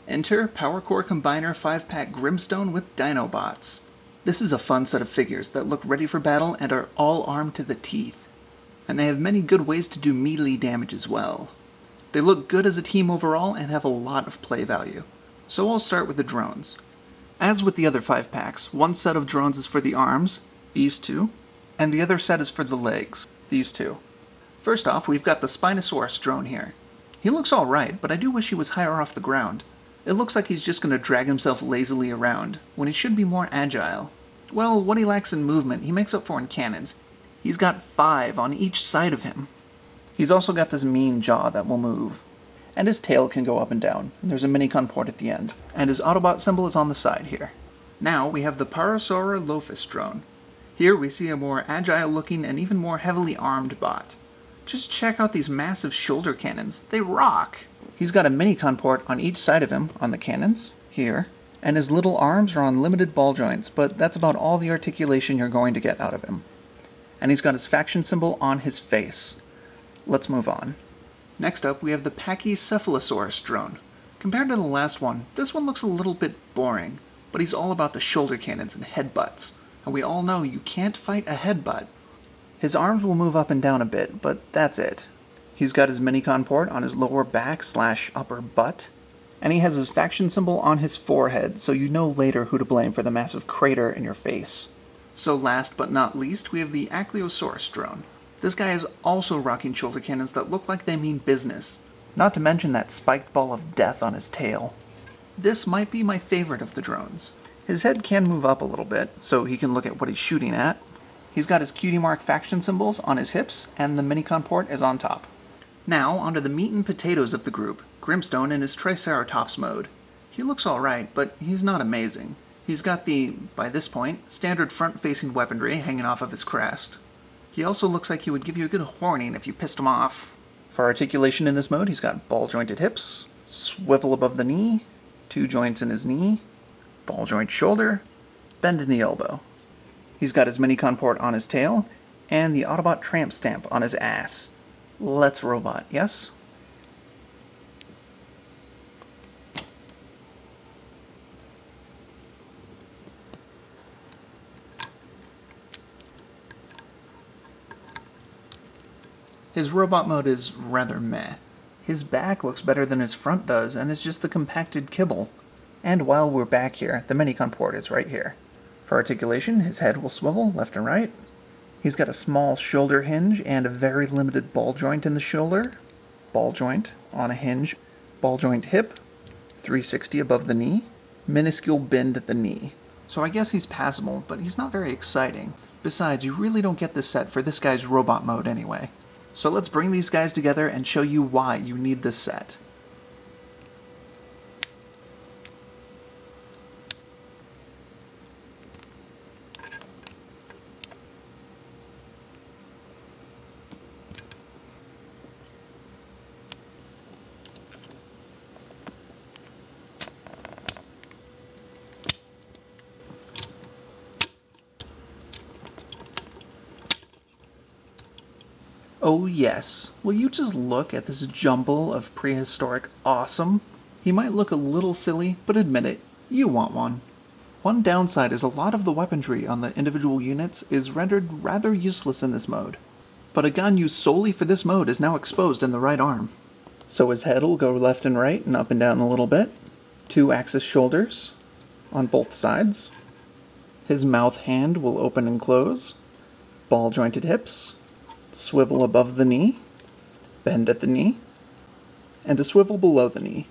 Enter Powercore Combiner 5-pack Grimstone with Dinobots. This is a fun set of figures that look ready for battle and are all armed to the teeth. And they have many good ways to do melee damage as well. They look good as a team overall and have a lot of play value. So I'll start with the drones. As with the other 5-packs, one set of drones is for the arms, these two, and the other set is for the legs, these two. First off, we've got the Spinosaurus Drone here. He looks alright, but I do wish he was higher off the ground. It looks like he's just going to drag himself lazily around, when he should be more agile. Well, what he lacks in movement, he makes up for in cannons. He's got 5 on each side of him. He's also got this mean jaw that will move. And his tail can go up and down, and there's a minicon port at the end. And his Autobot symbol is on the side here. Now we have the Parasaurolophus Drone. Here we see a more agile looking and even more heavily armed bot. Just check out these massive shoulder cannons, they rock! He's got a minicon port on each side of him, on the cannons, here, and his little arms are on limited ball joints, but that's about all the articulation you're going to get out of him. And he's got his faction symbol on his face. Let's move on. Next up, we have the Pachycephalosaurus Drone. Compared to the last one, this one looks a little bit boring, but he's all about the shoulder cannons and headbutts, and we all know you can't fight a headbutt. His arms will move up and down a bit, but that's it. He's got his minicon port on his lower back / upper butt, and he has his faction symbol on his forehead, so you know later who to blame for the massive crater in your face. So last but not least, we have the Articulation Drone. This guy is also rocking shoulder cannons that look like they mean business, not to mention that spiked ball of death on his tail. This might be my favorite of the drones. His head can move up a little bit, so he can look at what he's shooting at. He's got his cutie mark faction symbols on his hips, and the minicon port is on top. Now, onto the meat and potatoes of the group, Grimstone in his Triceratops Mode. He looks alright, but he's not amazing. He's got the, by this point, standard front-facing weaponry hanging off of his crest. He also looks like he would give you a good horning if you pissed him off. For articulation in this mode, he's got ball-jointed hips, swivel above the knee, 2 joints in his knee, ball-joint shoulder, bend in the elbow. He's got his minicon port on his tail, and the Autobot tramp stamp on his ass. Let's robot, yes? His robot mode is rather meh. His back looks better than his front does, and is just the compacted kibble. And while we're back here, the minicon port is right here. For articulation, his head will swivel left and right. He's got a small shoulder hinge and a very limited ball joint in the shoulder. Ball joint on a hinge. Ball joint hip. 360 above the knee. Minuscule bend at the knee. So I guess he's passable, but he's not very exciting. Besides, you really don't get this set for this guy's robot mode anyway. So let's bring these guys together and show you why you need this set. Oh yes, will you just look at this jumble of prehistoric awesome? He might look a little silly, but admit it, you want one. One downside is a lot of the weaponry on the individual units is rendered rather useless in this mode. But a gun used solely for this mode is now exposed in the right arm. So his head will go left and right and up and down a little bit. 2-axis shoulders on both sides. His mouth hand will open and close. Ball jointed hips. Swivel above the knee, bend at the knee, and a swivel below the knee.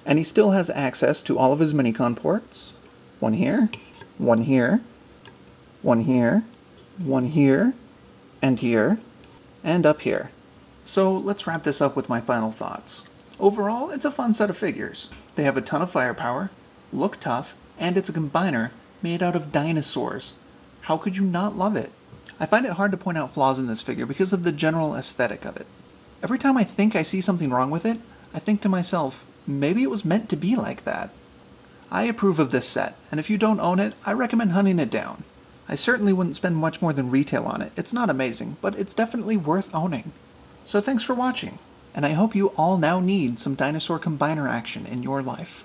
And he still has access to all of his minicon ports. One here, one here, one here, one here, and up here. So let's wrap this up with my final thoughts. Overall, it's a fun set of figures. They have a ton of firepower, look tough, and it's a combiner made out of dinosaurs. How could you not love it? I find it hard to point out flaws in this figure because of the general aesthetic of it. Every time I think I see something wrong with it, I think to myself, maybe it was meant to be like that. I approve of this set, and if you don't own it, I recommend hunting it down. I certainly wouldn't spend much more than retail on it. It's not amazing, but it's definitely worth owning. So thanks for watching, and I hope you all now need some dinosaur combiner action in your life.